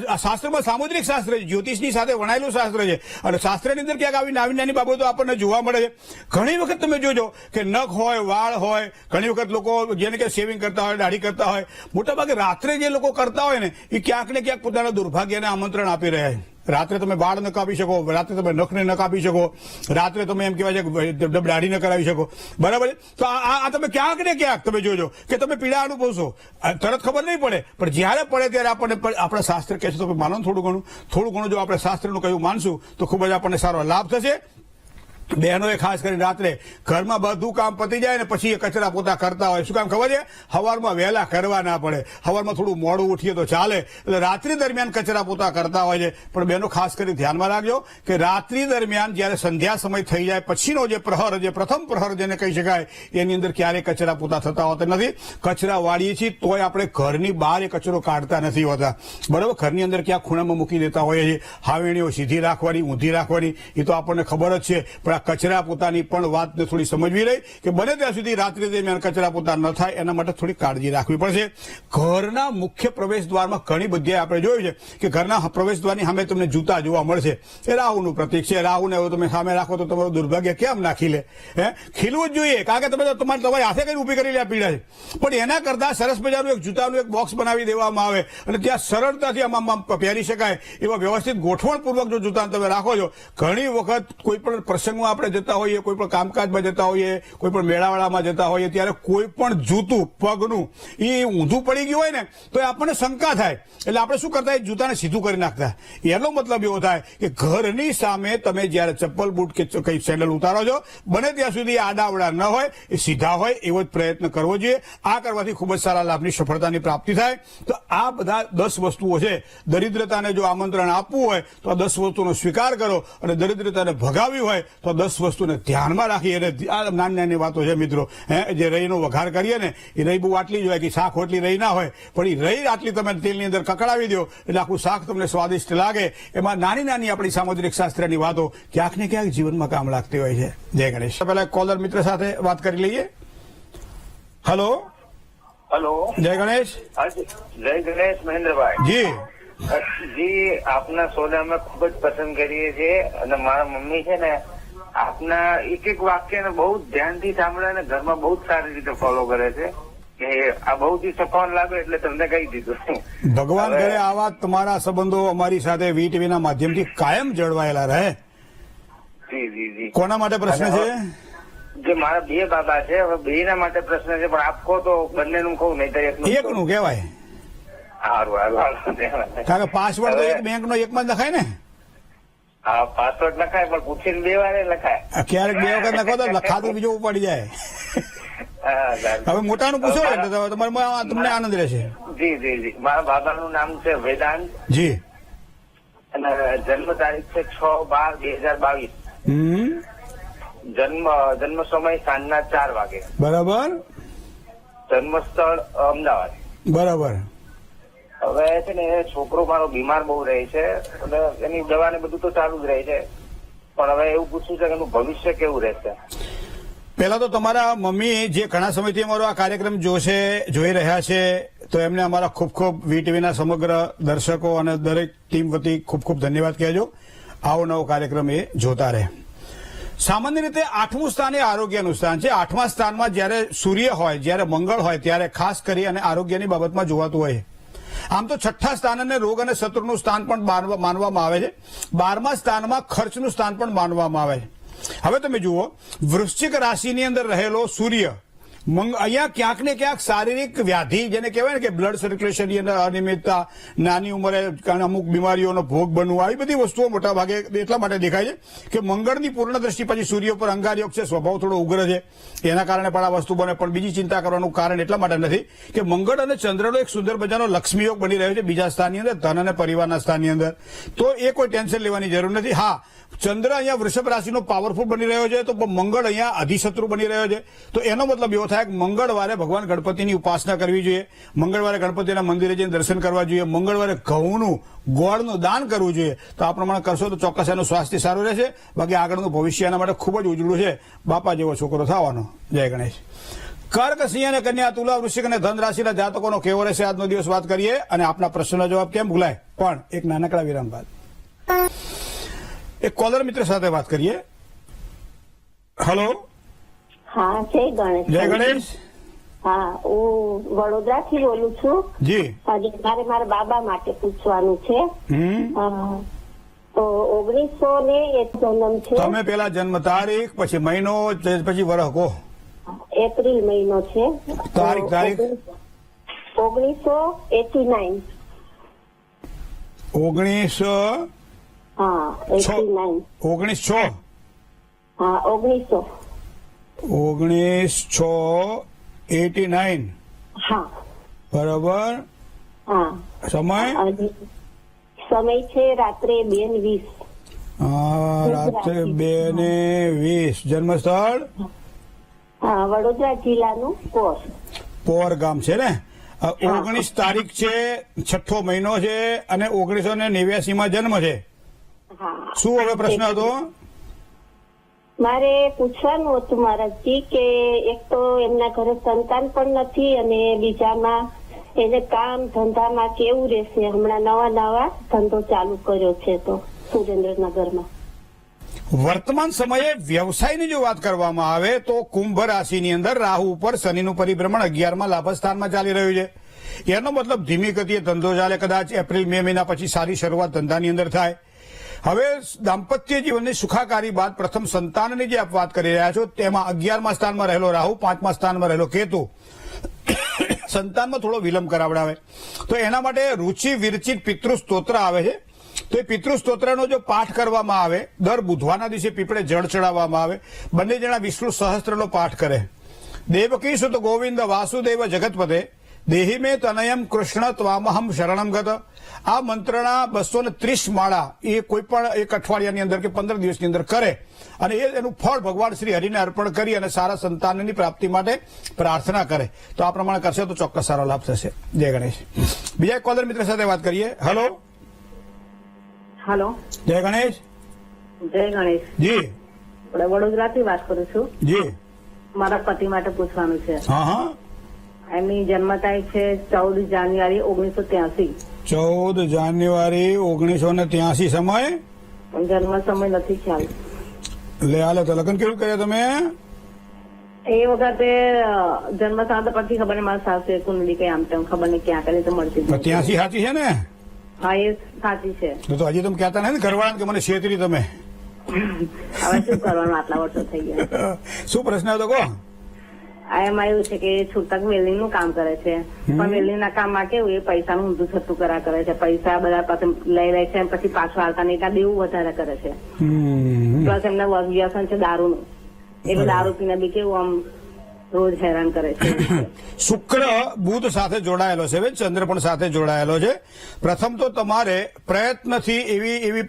આ શાસ્ત્રમાં સામુદ્રિક શાસ્ત્ર છે, જ્યોતિષની સાથે વણાયેલું શાસ્ત્ર છે, અને શાસ્ત્રની અંદર ક્યાંક આવી નાની નાની બાબતો આપણને જોવા મળે છે. ઘણી વખત તમે જોજો કે નખ હોય, વાળ હોય, ઘણી વખત લોકો જેને કે શેવિંગ કરતા હોય, દાઢી કરતા હોય, મોટાભાગે રાત્રે જે લોકો કરતા હોય ને એ ક્યાંક ને ક્યાંક પોતાના દુર્ભાગ્યને આમંત્રણ આપી રહ્યા છે. રાત્રે તમે બાળ ન કાપી શકો, રાત્રે તમે નખને ન કાપી શકો, રાત્રે તમે એમ કહેવાય છે દાઢી ન કરાવી શકો, બરાબર. તો આ તમે ક્યાંક ને ક્યાંક તમે જોજો કે તમે પીડા અનુભવશો. તરત ખબર નહીં પડે, પણ જ્યારે પડે ત્યારે આપણને આપણા શાસ્ત્ર કહે છે તો માનો થોડું ઘણું જો આપણે શાસ્ત્રનું કહ્યું માનશું તો ખૂબ જ આપણને સારો લાભ થશે. બહેનોએ ખાસ કરીને રાત્રે ઘરમાં બધું કામ પતી જાય ને પછી એ કચરા પોતા કરતા હોય. શું કામ ખબર છે? સવારમાં વહેલા કરવા ના પડે, સવારમાં થોડું મોડું ઉઠીએ તો ચાલે, એટલે રાત્રિ દરમિયાન કચરા પોતા કરતા હોય છે. પણ બહેનો ખાસ કરી ધ્યાનમાં રાખજો કે રાત્રિ દરમિયાન જયારે સંધ્યા સમય થઈ જાય પછીનો જે પ્રહર, જે પ્રથમ પ્રહર જેને કહી શકાય, એની અંદર ક્યારેય કચરા પોતા થતા હોતા નથી. કચરા વાળીએ છીએ તોય આપણે ઘરની બહાર એ કચરો કાઢતા નથી હોતા, બરાબર. ઘરની અંદર ક્યાંક ખૂણામાં મૂકી દેતા હોઈએ છીએ. હાવેણીઓ સીધી રાખવાની, ઊંધી રાખવાની એ તો આપણને ખબર જ છે, પણ કચરા પોતાની પણ વાતને થોડી સમજવી રહી કે બને ત્યાં સુધી રાત્રિ દરમિયાન કચરા પોતા ન થાય એના માટે થોડી કાળજી રાખવી પડશે. ઘરના મુખ્ય પ્રવેશ દ્વારમાં ઘણી બધી આપણે જોયું છે કે ઘરના પ્રવેશ દ્વારની સામે તમને જૂતા જોવા મળશે. એ રાહુનું પ્રતીક છે. રાહુને તમે સામે રાખો તો તમારું દુર્ભાગ્ય કેમ ના ખીલે? ખીલવું જ જોઈએ, કારણ કે તમે તમારી હાથે કઈ ઉભી કરી લે પીડા છે. પણ એના કરતા સરસ મજાનું એક જૂતાનું એક બોક્સ બનાવી દેવામાં આવે અને ત્યાં સરળતાથી આમાં પહેરી શકાય એવા વ્યવસ્થિત ગોઠવણપૂર્વક જો જૂતા તમે રાખો છો. ઘણી વખત કોઈ પણ પ્રસંગમાં આપણે જતા હોઈએ, કોઈ પણ કામકાજમાં જતા હોઈએ, કોઈ પણ મેળાવાળામાં જતા હોઈએ, ત્યારે કોઈ પણ જૂતું પગનું એ ઊંધું પડી ગયું હોય ને તો આપણને શંકા થાય. એટલે આપણે શું કરતા, એ જૂતાને સીધું કરી નાખતા. એનો મતલબ એવો થાય કે ઘરની સામે તમે જયારે ચપ્પલ બૂટ કે કઈ સેન્ડલ ઉતારો છો, બને ત્યાં સુધી આડાવડા ન હોય, એ સીધા હોય એવો જ પ્રયત્ન કરવો જોઈએ. આ કરવાથી ખૂબ જ સારા લાભની સફળતાની પ્રાપ્તિ થાય. તો આ બધા 10 વસ્તુઓ છે. દરિદ્રતાને જો આમંત્રણ આપવું હોય તો આ 10 વસ્તુનો સ્વીકાર કરો, અને દરિદ્રતાને ભગાવી હોય તો તો 10 વસ્તુને ધ્યાનમાં રાખી અને આ નાની નાની વાતો છે મિત્રો. જે રહીનો વઘાર કરીએ ને એ રહી બહુ આટલી જ હોય કે શાક હોટલી રહી ના હોય, પણ એ રહી આટલી તમે તેલની અંદર કકડાવી દો એટલે આખું શાક તમને સ્વાદિષ્ટ લાગે. એમાં નાની નાની આપણી સામુદ્રિક શાસ્ત્રની વાતો ક્યાંક ને ક્યાંક જીવનમાં કામ લાગતી હોય છે. જય ગણેશ. પહેલા કોલર મિત્ર સાથે વાત કરી લઈએ. હલો હેલો, જય ગણેશ. જય ગણેશ મહેન્દ્રભાઈ. જી જી, આપના સોને અમે ખૂબ જ પસંદ કરીએ છીએ અને મારા મમ્મી છે ને આપના એક એક વાક્યને બહુ જ ધ્યાનથી સાંભળે અને ઘરમાં બહુ જ સારી રીતે ફોલો કરે છે કે આ બહુ જ સફળ લાગે એટલે તમને કહી દીધું. ભગવાન કરે આવા તમારા સંબંધો અમારી સાથે વીટીવીના માધ્યમથી કાયમ જળવાયેલા રહે. જી જી જી. કોના માટે પ્રશ્ન છે? જે મારા બે બાબા છે, હવે બે ના માટે પ્રશ્ન છે, પણ આપ કહો તો બંનેનું કહું, નહીં તો એકનું કહેવાય. સારું સારું. કારણ કે પાસવર્ડ તો એક બેંકનો એકમાં જ લખાય ને. હા, પાસવર્ડ લખાય પણ પૂછીને 2 વાર લખાય. ક્યારેક 2 વખત લખો તો લખાતું બીજું ઉપાડી જાય. હા સારું. હવે મોટાનું પૂછો એટલે તમારે તમને આનંદ રહેશે. જી જી જી. મારા બાબાનું નામ છે વેદાંત જી. અને જન્મ તારીખ છે 6/12/2022. જન્મ સમય સાંજના 4 વાગે. બરાબર. જન્મ સ્થળ અમદાવાદ. બરાબર. હવે છે ને છોકરો મારો બીમાર બહુ રહે છે અને એની દવા ને બધું તો ચાલુ જ રહે છે, પણ હવે એવું પૂછ્યું છે કે એનું ભવિષ્ય કેવું રહેશે. પહેલા તો તમારા મમ્મી જે ઘણા સમયથી અમારો આ કાર્યક્રમ જોઈ રહ્યા છે તો એમને અમારા ખૂબ ખૂબ વીટીવીના સમગ્ર દર્શકો અને દરેક ટીમ વતી ખૂબ ખૂબ ધન્યવાદ કહેજો. આવો નવો કાર્યક્રમ એ જોતા રહે. સામાન્ય રીતે 8મું સ્થાન એ આરોગ્યનું સ્થાન છે. 8મા સ્થાનમાં જ્યારે સૂર્ય હોય, જ્યારે મંગળ હોય ત્યારે ખાસ કરી અને આરોગ્યની બાબતમાં જોવાતું હોય. આમ તો 6ઠ્ઠા સ્થાન અને રોગ અને શત્રુનું સ્થાન પણ માનવામાં આવે છે. 12મા સ્થાનમાં ખર્ચનું સ્થાન પણ માનવામાં આવે છે. હવે તમે જુઓ, વૃશ્ચિક રાશિની અંદર રહેલો સૂર્ય અહીંયા ક્યાંક ને ક્યાંક શારીરિક વ્યાધિ, જેને કહેવાય ને કે બ્લડ સર્ક્યુલેશનની અંદર અનિયમિતતા, નાની ઉંમરે અમુક બીમારીઓનો ભોગ બનવું, આવી બધી વસ્તુઓ મોટા ભાગે એટલા માટે દેખાય છે કે મંગળની પૂર્ણ દ્રષ્ટિ પછી સૂર્ય પર અંગારયોગ છે, સ્વભાવ થોડો ઉગ્ર છે, એના કારણે પણ આ વસ્તુ બને. પણ બીજી ચિંતા કરવાનું કારણ એટલા માટે નથી કે મંગળ અને ચંદ્રનો એક સુંદર મજાનો લક્ષ્મી યોગ બની રહ્યો છે બીજા સ્થાનની અંદર, ધન અને પરિવારના સ્થાનની અંદર. તો એ કોઈ ટેન્શન લેવાની જરૂર નથી. હા, ચંદ્ર અહીંયા વૃષભ રાશિનો પાવરફુલ બની રહ્યો છે તો મંગળ અહીંયા અધિશત્રુ બની રહ્યો છે. તો એનો મતલબ એવો થાય કે મંગળવારે ભગવાન ગણપતિની ઉપાસના કરવી જોઈએ, મંગળવારે ગણપતિના મંદિરે જઈને દર્શન કરવા જોઈએ, મંગળવારે ઘઉંનું ગોળનું દાન કરવું જોઈએ. તો આ પ્રમાણે કરશો તો ચોક્કસ એનું સ્વાસ્થ્ય સારું રહેશે. બાકી આગળનું ભવિષ્ય એના માટે ખૂબ જ ઉજળું છે. બાપા જેવો છોકરો થવાનો. જય ગણેશ. કર્ક, સિંહ અને કન્યા, તુલા, વૃશ્ચિક અને ધન રાશિના જાતકોનો કેવો રહેશે આજનો દિવસ વાત કરીએ અને આપના પ્રશ્નનો જવાબ કેમ ભૂલાય. પણ એક નાનકડા વિરામ બાદ એક કોલર મિત્ર સાથે વાત કરીએ. હેલો. હા, જય ગણેશ. જય ગણેશ. હા, હું વડોદરાથી બોલું છું. જી. મારે મારા બાબા માટે પૂછવાનું છે. તો 1901 જન્મ છે. તમે પેલા જન્મ તારીખ, પછી મહિનો, પછી વર્ષ કહો. એપ્રિલ મહિનો છે. તારીખ 1989. 19 હા, 89. 19 હા, 1989. હા. બરાબર. હા. સમય સમય છે રાત્રે 2:20. રાત્રે 2:20. જન્મ સ્થળ હા, વડોદરા જિલ્લાનું પોર ગામ છે ને. 19 તારીખ છે, 6ઠ્ઠો મહિનો છે અને 1989 જન્મ છે. શું હવે પ્રશ્ન હતો? મારે પૂછવાનું હતું મહારાજજી કે એક તો એમના ઘરે સંતાન પણ નથી અને બીજામાં એને કામ ધંધામાં કેવું રહેશે. હમણાં નવા ધંધો ચાલુ કર્યો છે તો સુરેન્દ્રનગરમાં. વર્તમાન સમયે વ્યવસાયની જો વાત કરવામાં આવે તો કુંભ રાશિની અંદર રાહુ ઉપર શનિનું પરિભ્રમણ 11મા લાભસ્થાનમાં ચાલી રહ્યું છે. એનો મતલબ ધીમી ગતિએ ધંધો ચાલે. કદાચ એપ્રિલ મે મહિના પછી સારી શરૂઆત ધંધાની અંદર થાય. હવે દાંપત્ય જીવનની સુખાકારી બાદ પ્રથમ સંતાનની જે આપ વાત કરી રહ્યા છો તેમાં 11મા સ્થાનમાં રહેલો રાહુ, 5મા સ્થાનમાં રહેલો કેતુ સંતાનમાં થોડો વિલંબ કરાવડાવે. તો એના માટે રુચિ વિરચિત પિતૃ સ્તોત્ર આવે છે. તો એ પિતૃ સ્તોત્રનો જો પાઠ કરવામાં આવે, દર બુધવારના દિવસે પીપળે જળ ચડાવવામાં આવે, બંને જણા વિષ્ણુ સહસ્ત્રનો પાઠ કરે. દેવકી સુત ગોવિંદ વાસુદેવ જગતપતે દેહી મે તનયમ કૃષ્ણ ત્વામહમ શરણમ ગત. આ મંત્રના 230 માળા એ કોઈ પણ એક અઠવાડિયાની અંદર કે 15 દિવસની અંદર કરે અને એનું ફળ ભગવાન શ્રી હરિને અર્પણ કરી અને સારા સંતાનની પ્રાપ્તિ માટે પ્રાર્થના કરે તો આ પ્રમાણે કરશે તો ચોક્કસ સારો લાભ થશે. જય ગણેશ. બીજા એક કોલર મિત્ર સાથે વાત કરીએ. હેલો. હેલો. જય ગણેશ. જય ગણેશ. જી. વડોદરાથી વાત કરું છું. જી. મારા પતિ માટે પૂછવાનું છે. હા હા. એમની જન્મ તારીખ છે 14 જાન્યુઆરી 1983. 14 જાન્યુઆરી 1983. સમય જન્મ સમય નથી ખ્યાલ. લે હાલે તો લગ્ન કેવું કર્યા તમે? એ વખતે જન્મ સાંત પછી ખબર નહીં મારા સાસુ કુંડળી કઈ આમ તેમ ખબર નહીં ક્યાં કરી તો મળતી જ નથી. 83 સાચી છે ને? હા એ સાચી છે. તો હજી તમે કહેતા નથી ઘરવાળા કે મને છેતરી તમે? હવે શું કરવાનું આટલા વર્ષો થઈ ગયા. શું પ્રશ્ન હતો કહો? એમાં એવું છે કે છૂટક વેલ્ડિંગ નું કામ કરે છે પણ વેલ્ડિંગ ના કામમાં કેવું એ પૈસાનું ઊંધું છતું કરા કરે છે. પૈસા બધા પાસે લઈ લે છે પછી પાછું આવતા નહીં કાં દેવું વધારે કરે છે. પ્લસ એમને વ્યસન છે દારૂનું. એટલે દારૂ પીને બી કેવું આમ રોજ હેરાન કરે છે. શુક્ર બુધ સાથે જોડાયેલો છે, ચંદ્ર પણ સાથે જોડાયેલો છે. પ્રથમ તો તમારે પ્રયત્નથી એવી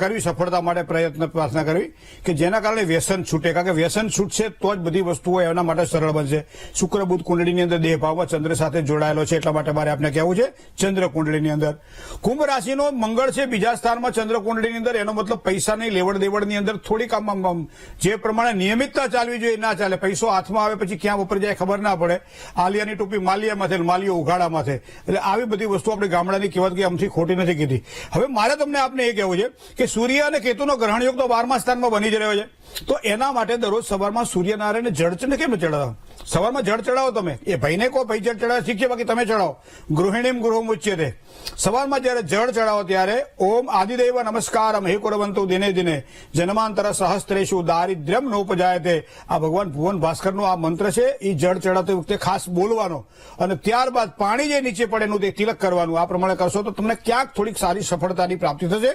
કરવી, સફળતા માટે પ્રયત્ન પ્રાર્થના કરવી કે જેના કારણે વ્યસન છૂટે, કારણ કે વ્યસન છૂટશે તો જ બધી વસ્તુઓ એના માટે સરળ બનશે. શુક્ર બુધ કુંડળીની અંદર દેહ ભાવમાં ચંદ્ર સાથે જોડાયેલો છે એટલા માટે મારે આપને કહેવું છે. ચંદ્ર કુંડળીની અંદર કુંભ રાશિનો મંગળ છે બીજા સ્થાનમાં ચંદ્ર કુંડળીની અંદર. એનો મતલબ પૈસાની લેવડ દેવડની અંદર થોડીક આમ જે પ્રમાણે નિયમિતતા ચાલવી જોઈએ ના ચાલે. પૈસો હાથમાં આવે પછી ક્યાં વપરાઈ જાય ખબર ના પડે. આલિયાની ટોપી માલિયામાં થાય, માલિયો ઉઘાડામાં થાય. એટલે આવી બધી વસ્તુ આપણે ગામડાની કહેવત કે આમથી ખોટી નથી કીધી. હવે મારે તમને આપને એ કહેવું છે કે સૂર્ય અને કેતુનો ગ્રહણ યોગ તો 12મા સ્થાનમાં બની જ રહ્યો છે. તો એના માટે દરરોજ સવારમાં સૂર્યનારાયણને જળ કેમ ચડાવો? સવારમાં જળ ચડાવો તમે. એ ભાઈને કહો ભાઈ જળ ચડાવવા શીખીએ, બાકી તમે ચડાવો. ગૃહિણીમ ગૃહમ ઉચ્યતે. સવારમાં જયારે જળ ચડાવો ત્યારે ઓમ આદિદેવ નમસ્કારમ હે કુરવંતુ દિને દિને જન્માંતર સહસ્ત્રેષુ દારિદ્ર્યમ નોપજાયતે. આ ભગવાન ભુવન ભાસ્કરનો આ મંત્ર છે. એ જળ ચડાવતી વખતે ખાસ બોલવાનો અને ત્યારબાદ પાણી જે નીચે પડે એનું તે તિલક કરવાનું. આ પ્રમાણે કરશો તો તમને ક્યાંક થોડીક સારી સફળતાની પ્રાપ્તિ થશે.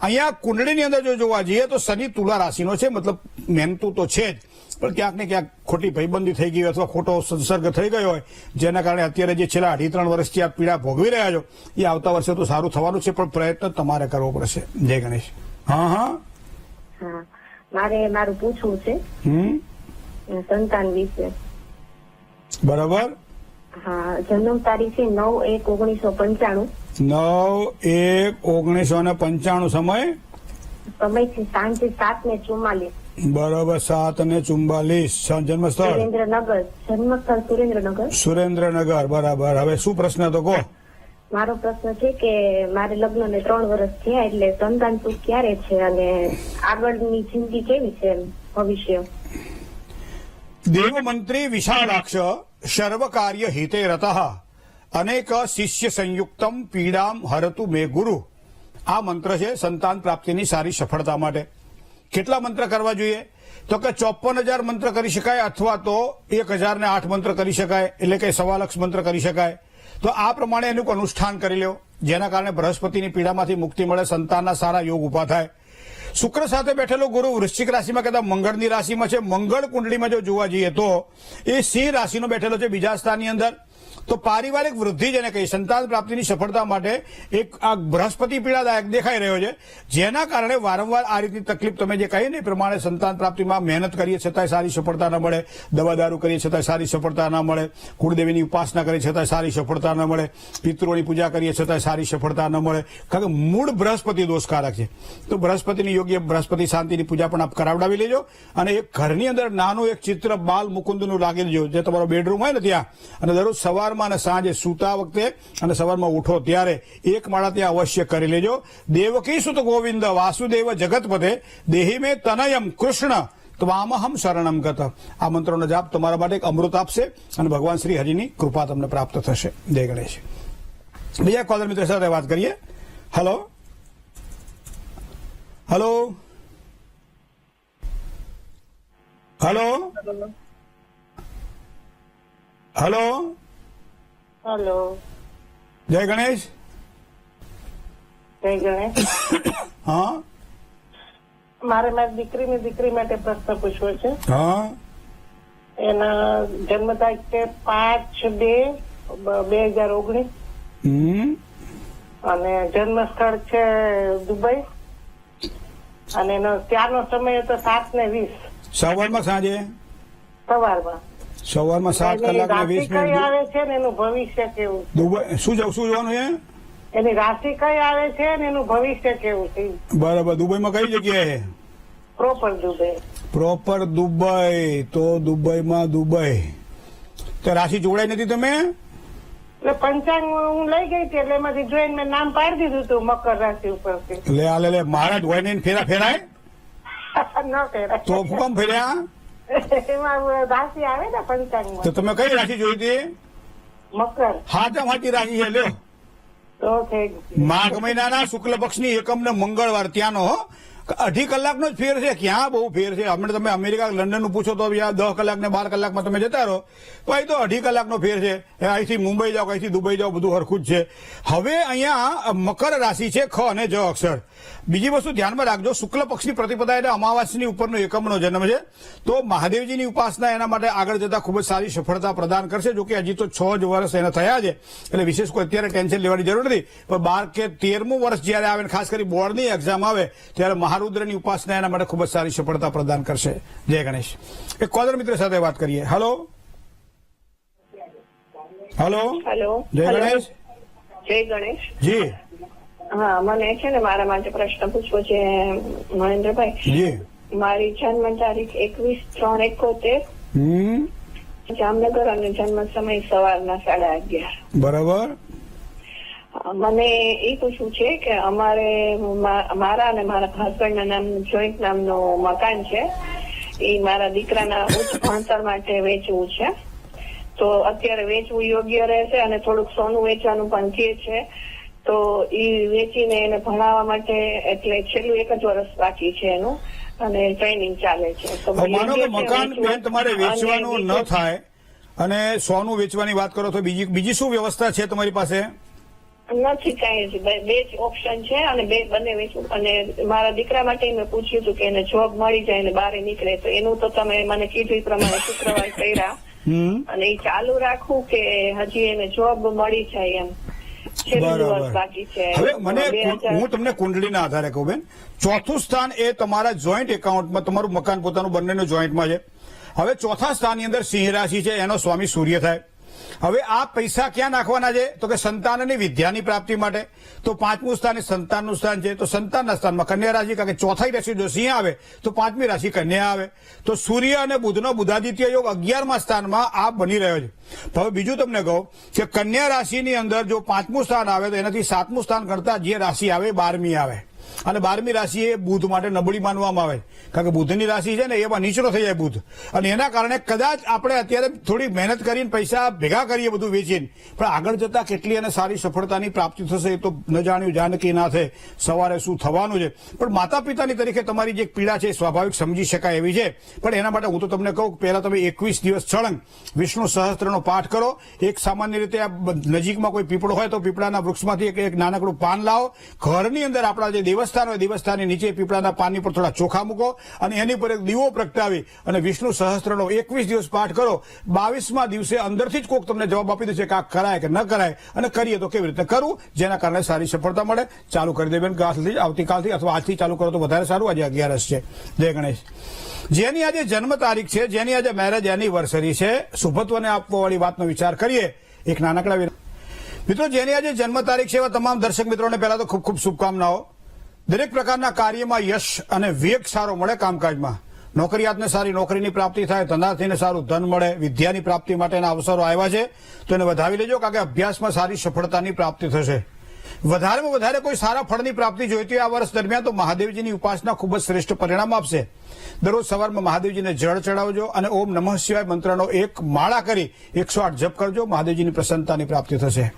અહીંયા કુંડળીની અંદર જો જોવા જઈએ તો શનિ તુલા રાશિનો છે, મતલબ મહેનતું તો છે જ, પણ ક્યાંક ને ક્યાંક ખોટી ભાઈબંધી થઈ ગઈ અથવા ખોટો સંસર્ગ થઈ ગયો હોય જેના કારણે અત્યારે જે છેલ્લા 2.5-3 વર્ષથી આ પીડા ભોગવી રહ્યા છો એ આવતા વર્ષે તો સારું થવાનું છે, પણ પ્રયત્ન તમારે કરવો પડશે. જય ગણેશ. હા હા હા મારું પૂછવું છે સંતાન વિશે. બરાબર. હા જન્મ તારીખ છે 9/1/1995. 9/1/1995. સમય છે સાંજે 7:44. બરાબર. 7:44. જન્મસ્થળ સુરેન્દ્રનગર. જન્મસ્થળ સુરેન્દ્રનગર. સુરેન્દ્રનગર. બરાબર. હવે શું પ્રશ્ન હતો કહો? મારો પ્રશ્ન છે કે મારે લગ્નને 3 વર્ષ થયા એટલે સંતાન સુખ ક્યારે છે અને આગળની જિંદગી કેવી છે ભવિષ્ય? દેવમંત્રી વિશાલાક્ષ સર્વ કાર્ય હિતે રતઃ અનેક શિષ્ય સંયુક્તમ પીડામ હરતુ મે ગુરુ. આ મંત્ર છે સંતાન પ્રાપ્તિની સારી સફળતા માટે. કેટલા મંત્ર કરવા જોઈએ? તો કે 54,000 મંત્ર કરી શકાય અથવા તો 1,008 મંત્ર કરી શકાય, એટલે કે 1.25 લાખ મંત્ર કરી શકાય. તો આ પ્રમાણે એનું અનુષ્ઠાન કરી લો જેના કારણે બૃહસ્પતિની પીડામાંથી મુક્તિ મળે, સંતાનના સારા યોગ ઉભા થાય. શુક્ર સાથે બેઠેલો ગુરુ વૃશ્ચિક રાશિમાં કહેતા મંગળની રાશિમાં છે. મંગળ કુંડળીમાં જો જોવા જઈએ તો એ સિંહ રાશિનો બેઠેલો છે બીજા સ્થાનની અંદર. તો પારિવારિક વૃદ્ધિ જેને કહી સંતાન પ્રાપ્તિની સફળતા માટે એક આ બૃહસ્પતિ પીડાદાયક દેખાઈ રહ્યો છે, જેના કારણે વારંવાર આ રીતની તકલીફ તમે જે કહી ને એ પ્રમાણે સંતાન પ્રાપ્તિમાં મહેનત કરીએ છતાંય સારી સફળતા ન મળે, દવા દારૂ કરીએ છતાંય સારી સફળતા ન મળે, કુળદેવીની ઉપાસના કરીએ છતાંય સારી સફળતા ન મળે, પિતૃઓની પૂજા કરીએ છતાંય સારી સફળતા ન મળે, કારણ કે મૂળ બૃહસ્પતિ દોષકારક છે. તો બૃહસ્પતિની યોગ્ય બૃહસ્પતિ શાંતિની પૂજા પણ આપ કરાવડાવી લેજો અને એક ઘરની અંદર નાનું એક ચિત્ર બાલ મુકુંદનું લાગી દેજો જે તમારો બેડરૂમ હોય ને ત્યાં, અને દરરોજ સવારમાં અને સાંજે સૂતા વખતે અને સવારમાં ઉઠો ત્યારે એક માળા ત્યાં અવશ્ય કરી લેજો. દેવકી સુત ગોવિંદ વાસુદેવ જગતપતે દેહી મે તનયમ કૃષ્ણ ત્વામહમ શરણમ ગત. આ મંત્રોનો જાપ તમારા માટે એક અમૃત આપશે અને ભગવાન શ્રી હરિની કૃપા તમને પ્રાપ્ત થશે. જય ગણેશ. બીજા કોલર મિત્ર સાથે વાત કરીએ. Hello hello hello hello. Hello. જય ગણેશ. જય ગણેશ. હા મારે મારી દીકરી માટે પ્રશ્ન પૂછવો છે. હા. એના જન્મ તારીખ છે 5/2/1995. 2019 અને જન્મ સ્થળ છે દુબઈ અને એનો ત્યારનો સમય હતો 7:20 સવારમાં સાંજે સવારમાં. 7 કલાક ને 20 રાશિ કઈ મિનિટ. આવે છે ને એનું ભવિષ્ય કેવું છે? દુબઈ શું જોવાનું છે? એની રાશિ કઈ આવે છે ને એનું ભવિષ્ય કેવું છે? બરાબર. દુબઈમાં કઈ જગ્યાએ? Proper Dubai. Proper Dubai. તો દુબઈમાં દુબઈ તો રાશિ જોડાઈ નથી તમે? એટલે પંચાંગ હું લઈ ગઈ હતી એટલે એમાંથી જોઈને મેં નામ પાડી દીધું હતું મકર રાશિ ઉપરથી. લે મારા ધોઈને ફેરાય ન કહેવાય. તો કેમ ફેર્યા? એમાં રાશિ આવે ને પંચાંગમાં. તો તમે કઈ રાશિ જોઈ હતી? મકર. હાથી રાશિ છે. લ્યો, તો થઈ ગયું. માઘ મહિનાના શુક્લ પક્ષની એકમ ને મંગળવાર ત્યાંનો 2.5 કલાકનો જ ફેર છે. ક્યાં બહુ ફેર છે? હમણાં તમે અમેરિકા લંડન નું પૂછો તો 10 કલાક ને 12 કલાકમાં તમે જતા રહો. ભાઈ તો 2.5 કલાકનો ફેર છે. અહીંથી મુંબઈ જાઓ, અહીંથી દુબઈ જાઓ, બધું હરખું જ છે. હવે અહીંયા મકર રાશિ છે, ખ અને જ અક્ષર. બીજી વસ્તુ ધ્યાનમાં રાખજો, શુક્લ પક્ષની પ્રતિપદા એટલે અમાવાસની ઉપરનો એકમનો જન્મ છે. તો મહાદેવજીની ઉપાસના એના માટે આગળ જતા ખૂબ જ સારી સફળતા પ્રદાન કરશે. જોકે હજી તો 6 જ વર્ષ એના થયા છે એટલે વિશેષ કોઈ અત્યારે ટેન્શન લેવાની જરૂર નથી. પણ 12 કે 13મું વર્ષ જયારે આવે, ખાસ કરી બોર્ડની એક્ઝામ આવે ત્યારે મહારુદ્રની ઉપાસના એના માટે ખૂબ જ સારી સફળતા પ્રદાન કરશે. જય ગણેશ. એક કોલર મિત્ર સાથે વાત કરીએ. હેલો. હેલો. જય ગણેશ. જય ગણેશ. જી હા, મને છે ને મારા માટે પ્રશ્ન પૂછવો છે મહેન્દ્રભાઈ. જી. મારી જન્મ તારીખ 21/3/71 જામનગર અને જન્મ સમય સવારના 11:30. બરાબર. મને એ પૂછવું છે કે અમારે મારા અને મારા હસબન્ડના નામ જોઈન્ટ નામનું મકાન છે. એ મારા દીકરાના ઉચ્ચ ભણતર માટે વેચવું છે. તો અત્યારે વેચવું યોગ્ય રહેશે અને થોડુંક સોનું વેચવાનું પણ કહે છે. તો એ વેચીને એને ભણાવવા માટે, એટલે છેલ્લું 1 જ વર્ષ બાકી છે એનું અને ટ્રેનિંગ ચાલે છે. તો માનો કે મકાન બેન તમારે વેચવાનું ન થાય અને સોનું વેચવાની વાત કરો તો બીજી શું વ્યવસ્થા છે તમારી પાસે? નથી કઈ જ, 2 જ ઓપ્શન છે અને બંને વેચવું. અને મારા દીકરા માટે મેં પૂછ્યું હતું કે એને જોબ મળી જાય ને બહાર નીકળે, તો એનું તો તમે મને કીધું એ પ્રમાણે શુક્રવાર કર્યા અને એ ચાલુ રાખવું કે હજી એને જોબ મળી જાય એમ? બરાબર. હવે મને હું તમને કુંડળીના આધારે કહું બેન, 4થું સ્થાન એ તમારા જોઈન્ટ એકાઉન્ટમાં, તમારું મકાન પોતાનું બંનેનું જોઈન્ટમાં છે. હવે 4થા સ્થાનની અંદર સિંહ રાશિ છે, એનો સ્વામી સૂર્ય થાય. હવે આ પૈસા ક્યાં નાખવાના છે? તો કે સંતાનની વિદ્યાની પ્રાપ્તિ માટે. તો 5મું સ્થાન એ સંતાનનું સ્થાન છે. તો સંતાનના સ્થાનમાં કન્યા રાશિ, કારણ કે 4થી રાશિ જો સિંહ આવે તો 5મી રાશિ કન્યા આવે. તો સૂર્ય અને બુધનો બુધાદિત્ય યોગ 11મા સ્થાનમાં આ બની રહ્યો છે. હવે બીજું તમને કહું કે કન્યા રાશિની અંદર જો 5મું સ્થાન આવે તો એનાથી 7મું સ્થાન કરતા જે રાશિ આવે 12મી આવે. અને 12મી રાશિ એ બુધ માટે નબળી માનવામાં આવે, કારણ કે બુધની રાશિ છે ને એમાં નીચરો થઈ જાય બુધ. અને એના કારણે કદાચ આપણે અત્યારે થોડી મહેનત કરીને પૈસા ભેગા કરીએ બધું વેચીને, પણ આગળ જતા કેટલી અને સારી સફળતાની પ્રાપ્તિ થશે એ તો ન જાણ્યું જાનકી ના થાય. સવારે શું થવાનું છે, પણ માતા પિતાની તરીકે તમારી જે પીડા છે એ સ્વાભાવિક સમજી શકાય એવી છે. પણ એના માટે હું તો તમને કહું કે પહેલા તમે 21 દિવસ સળંગ વિષ્ણુ સહસ્ત્રનો પાઠ કરો. એક સામાન્ય રીતે આ નજીકમાં કોઈ પીપળો હોય તો પીપળાના વૃક્ષમાંથી એક નાનકડું પાન લાવો. ઘરની અંદર આપણા જે દેવસ્થાન હોય દેવસ્થાનની નીચે પીપળાના પાનની પર થોડા ચોખા મૂકો અને એની પર એક દીવો પ્રગટાવી અને વિષ્ણુ સહસ્ત્રનો 21 દિવસ પાઠ કરો. 22મા દિવસે અંદરથી જ કોક તમને જવાબ આપી દેશે કે આ કરાય કે ન કરાય, અને કરીએ તો કેવી રીતે કરવું, જેના કારણે સારી સફળતા મળે. ચાલુ કરી દે બેન આવતીકાલથી અથવા આજથી ચાલુ કરો તો વધારે સારું. આજે 11 છે. જય ગણેશ. જેની આજે જન્મ તારીખ છે, જેની આજે મેરેજ એનિવર્સરી છે, શુભત્વને આપવાવાળી વાતનો વિચાર કરીએ. એક નાનકડા મિત્રો, જેની આજે જન્મ તારીખ છે એવા તમામ દર્શક મિત્રોને પહેલા તો ખૂબ ખૂબ શુભકામનાઓ. દરેક પ્રકારના કાર્યમાં યશ અને વેગ સારો મળે. કામકાજમાં નોકરિયાતને સારી નોકરીની પ્રાપ્તિ થાય, ધંધાર્થીને સારું ધન મળે, વિદ્યાની પ્રાપ્તિ માટેના અવસરો આવ્યા છે તો એને વધાવી લેજો, કારણ કે અભ્યાસમાં સારી સફળતાની પ્રાપ્તિ થશે. વધારેમાં વધારે કોઈ સારા ફળની પ્રાપ્તિ જોઈતી આ વર્ષ દરમિયાન તો મહાદેવજીની ઉપાસના ખૂબ જ શ્રેષ્ઠ પરિણામ આપશે. દરરોજ સવારમાં મહાદેવજીને જળ ચડાવજો અને ઓમ નમઃ શિવાય મંત્રનો 1 માળા કરી 108 જપ કરજો. મહાદેવજીની પ્રસન્નતાની પ્રાપ્તિ થશે.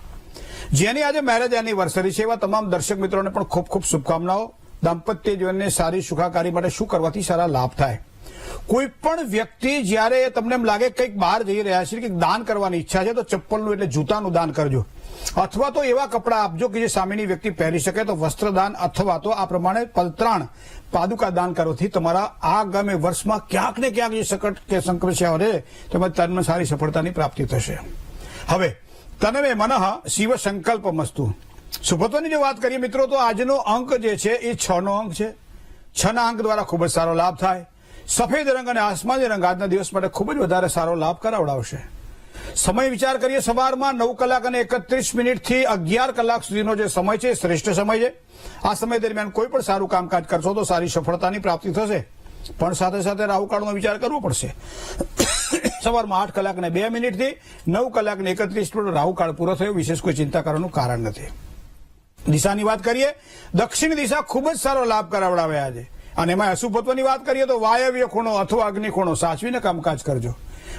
જેની આજે મેરેજ એનિવર્સરી છે એવા તમામ દર્શક મિત્રોને પણ ખૂબ ખૂબ શુભકામનાઓ. દાંપત્ય જીવનને સારી સુખાકારી માટે શું કરવાથી સારા લાભ થાય? કોઈ પણ વ્યક્તિ જ્યારે તમને એમ લાગે કંઈક બહાર જઈ રહ્યા છે, કંઈક દાન કરવાની ઈચ્છા છે, તો ચપ્પલનું એટલે જૂતાનું દાન કરજો, અથવા તો એવા કપડાં આપજો કે જે સામેની વ્યક્તિ પહેરી શકે. તો વસ્ત્રદાન અથવા તો આ પ્રમાણે પલત્રાણ પાદુકા દાન કરવાથી તમારા આગામી વર્ષમાં ક્યાંક ને ક્યાંક જે સંકટ કે સંકલ્પ રહે તેમાં તનમાં સારી સફળતાની પ્રાપ્તિ થશે. હવે તનવે મનઃ શિવ સંકલ્પમસ્તુ. શુભત્વની જો વાત કરીએ મિત્રો તો આજનો અંક જે છે એ 6 નો અંક છે. 6 ના અંક દ્વારા ખૂબ જ સારો લાભ થાય. સફેદ રંગ અને આસમાની રંગ આજના દિવસ માટે ખૂબ જ વધારે સારો લાભ કરાવડાવશે. સમય વિચાર કરીએ સવારમાં 9 કલાક અને 31 મિનિટથી 11 કલાક સુધીનો જે સમય છે એ શ્રેષ્ઠ સમય છે. આ સમય દરમિયાન કોઈ પણ સારું કામકાજ કરશો તો સારી સફળતાની પ્રાપ્તિ થશે, પણ સાથે સાથે રાહુકાળનો વિચાર કરવો પડશે. સવારમાં 8 કલાક અને 2 મિનિટથી 9 કલાક અને 31 મિનિટ રાહુકાળ પૂરો થયો. વિશેષ કોઈ ચિંતા કરવાનું કારણ નથી. દિશાની વાત કરીએ, દક્ષિણ દિશા ખૂબ જ સારો લાભ કરાવડાવે આજે. અને એમાં અશુભત્વની વાત કરીએ તો વાયવ્ય ખૂણો અથવા અગ્નિ ખૂણો સાચવીને કામકાજ કરજો.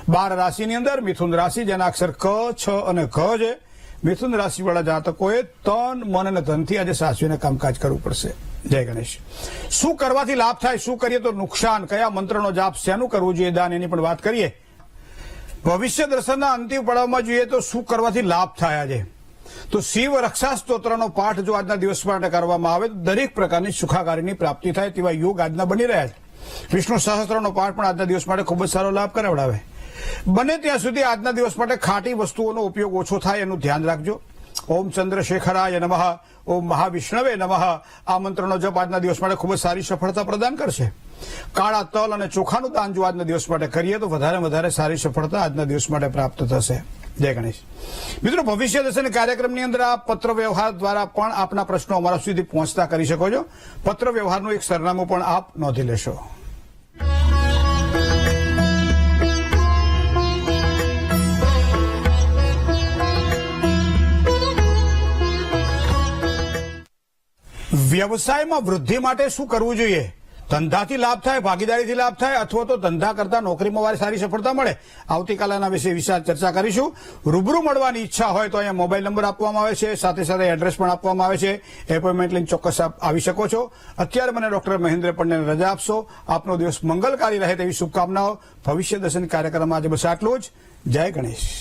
12 રાશિની અંદર મિથુન રાશિ, જેના અક્ષર ક, છ અને ઘ છે. મિથુન રાશિ વાળા જાતકોએ તન, મન અને ધનથી આજે સાચવીને કામકાજ કરવું પડશે. જય ગણેશ. શું કરવાથી લાભ થાય, શું કરીએ તો નુકસાન, કયા મંત્રનો જાપ, શેનું કરવું જોઈએ દાન, એની પણ વાત કરીએ. ભવિષ્ય દર્શનના અંતિમ પડાવમાં જોઈએ તો શું કરવાથી લાભ થાય આજે, તો શિવ રક્ષા સ્તોત્રનો પાઠ જો આજના દિવસ માટે કરવામાં આવે તો દરેક પ્રકારની સુખાકારીની પ્રાપ્તિ થાય તેવા યોગ આજના બની રહ્યા છે. વિષ્ણુ સહસ્ત્રનો પાઠ પણ આજના દિવસ માટે ખૂબ જ સારો લાભ કરાવડાવે. બને ત્યાં સુધી આજના દિવસ માટે ખાટી વસ્તુઓનો ઉપયોગ ઓછો થાય એનું ધ્યાન રાખજો. ઓમ ચંદ્રશેખરાય નમઃ, ઓમ મહાવિષ્ણવે નમઃ આ મંત્રનો જપ આજના દિવસ માટે ખૂબ જ સારી સફળતા પ્રદાન કરશે. કાળા તલ અને ચોખાનું દાન જો આજના દિવસ માટે કરીએ તો વધારે સારી સફળતા આજના દિવસ માટે પ્રાપ્ત થશે. જય ગણેશ. મિત્રો, ભવિષ્ય દર્શન કાર્યક્રમની અંદર આપ પત્ર વ્યવહાર દ્વારા પણ આપના પ્રશ્નો અમારા સુધી પહોંચતા કરી શકો છો. પત્ર વ્યવહારનું એક સરનામું પણ આપ નોંધી લેશો. વ્યવસાયમાં વૃદ્ધિ માટે શું કરવું જોઈએ? ધંધાથી લાભ થાય, ભાગીદારીથી લાભ થાય, અથવા તો ધંધા કરતા નોકરીમાં સારી સફળતા મળે. આવતીકાલે આના વિશે વિશાળ ચર્ચા કરીશું. રૂબરૂ મળવાની ઈચ્છા હોય તો અહીંયા મોબાઈલ નંબર આપવામાં આવે છે, સાથે સાથે એડ્રેસ પણ આપવામાં આવે છે. એપોઇન્ટમેન્ટ લઈને ચોક્કસ આપ આવી શકો છો. અત્યારે મને ડોક્ટર મહેન્દ્ર પંડ્યાને રજા આપશો. આપનો દિવસ મંગલકારી રહે તેવી શુભકામનાઓ. ભવિષ્ય દર્શન કાર્યક્રમમાં આજે બસ આટલું જ. જય ગણેશ.